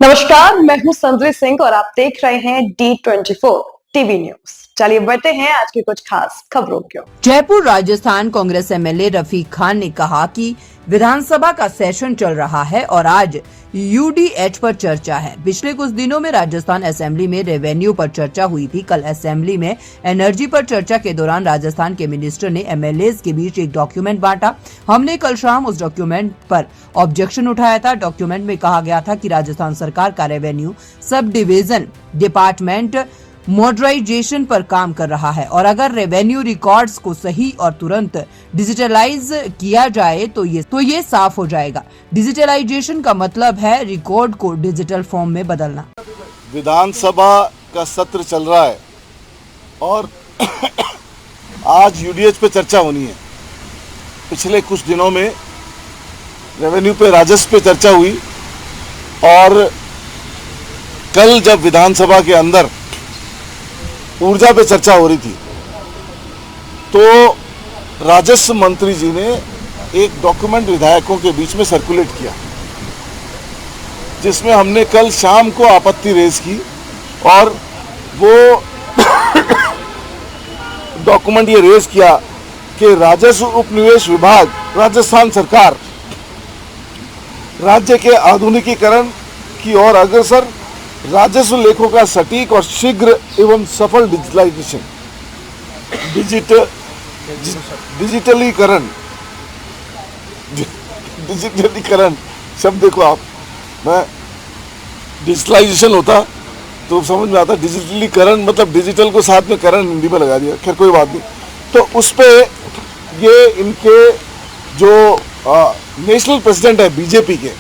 नमस्कार, मैं हूं संजय सिंह और आप देख रहे हैं D24 टीवी न्यूज। चलिए बढ़ते हैं आज की कुछ खास खबरों की ओर। जयपुर राजस्थान कांग्रेस एमएलए रफीक खान ने कहा कि विधानसभा का सेशन चल रहा है और आज यूडीएच पर चर्चा है। पिछले कुछ दिनों में राजस्थान असेंबली में रेवेन्यू पर चर्चा हुई थी। कल असेंबली में एनर्जी पर चर्चा के दौरान राजस्थान के मिनिस्टर ने एमएलए के बीच एक डॉक्यूमेंट बांटा। हमने कल शाम उस डॉक्यूमेंट पर ऑब्जेक्शन उठाया था। डॉक्यूमेंट में कहा गया था कि राजस्थान सरकार का revenue sub division department modernisation पर काम कर रहा है और अगर रेवेन्यू रिकॉर्ड्स को सही और तुरंत डिजिटलाइज किया जाए तो ये साफ हो जाएगा। डिजिटलाइजेशन का मतलब है रिकॉर्ड को डिजिटल फॉर्म में बदलना। विधानसभा का सत्र चल रहा है और आज यूडीएच पे चर्चा होनी है। पिछले कुछ दिनों में रेवेन्यू पे, राजस्व पे चर्चा हुई और कल जब विधानसभा के अंदर ऊर्जा पे चर्चा हो रही थी तो राजस्व मंत्री जी ने एक डॉक्यूमेंट विधायकों के बीच में सर्कुलेट किया, जिसमें हमने कल शाम को आपत्ति रेज की और वो डॉक्यूमेंट ये रेज किया कि राजस्व उपनिवेश विभाग राजस्थान सरकार राज्य के आधुनिकीकरण की ओर अग्रसर, राजस्व लेखों का सटीक और शीघ्र एवं सफल डिजिटलाइजेशन, डिजिटलीकरण शब्द देखो आप, मैं डिजिटलाइजेशन होता तो समझ में आता, डिजिटलीकरण मतलब डिजिटल को साथ में करण हिंदी में लगा दिया, खैर कोई बात नहीं। तो उस पे ये इनके जो नेशनल प्रेसिडेंट है बीजेपी के,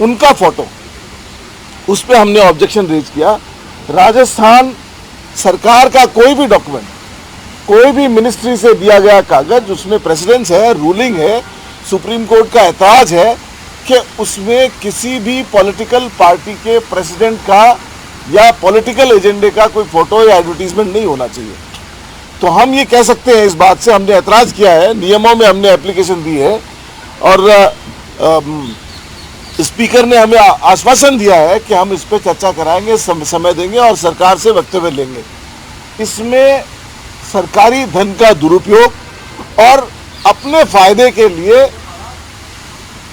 उनका फोटो, उस पर हमने ऑब्जेक्शन रेज किया। राजस्थान सरकार का कोई भी डॉक्यूमेंट, कोई भी मिनिस्ट्री से दिया गया कागज, उसमें प्रेसिडेंस है, रूलिंग है, सुप्रीम कोर्ट का एतराज है कि उसमें किसी भी पॉलिटिकल पार्टी के प्रेसिडेंट का या पॉलिटिकल एजेंडे का कोई फोटो या एडवर्टीजमेंट नहीं होना चाहिए। तो हम ये कह सकते हैं, इस बात से हमने एतराज किया है, नियमों में हमने एप्लीकेशन दी है और स्पीकर ने हमें आश्वासन दिया है कि हम इस पर चर्चा कराएंगे, समय देंगे और सरकार से वक्तव्य लेंगे। इसमें सरकारी धन का दुरुपयोग और अपने फायदे के लिए,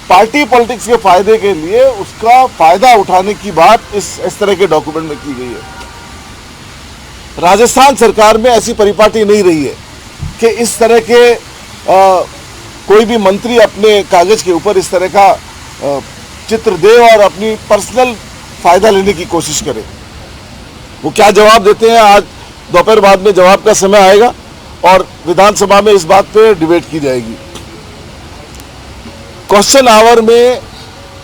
पार्टी पॉलिटिक्स के फायदे के लिए उसका फायदा उठाने की बात इस तरह के डॉक्यूमेंट में की गई है। राजस्थान सरकार में ऐसी परिपाटी नहीं रही है कि इस तरह के कोई भी मंत्री अपने कागज के ऊपर इस तरह का चित्र दे और अपनी पर्सनल फायदा लेने की कोशिश करे। वो क्या जवाब देते हैं, आज दोपहर बाद में जवाब का समय आएगा और विधानसभा में इस बात पे डिबेट की जाएगी। क्वेश्चन आवर में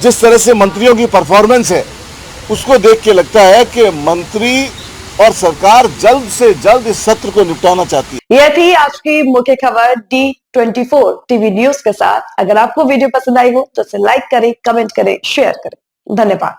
जिस तरह से मंत्रियों की परफॉर्मेंस है, उसको देख के लगता है कि मंत्री और सरकार जल्द से जल्द इस सत्र को निपटाना चाहती है। यह थी आज की मुख्य खबर D24 टीवी न्यूज के साथ। अगर आपको वीडियो पसंद आई हो तो इसे लाइक करें, कमेंट करें, शेयर करें। धन्यवाद।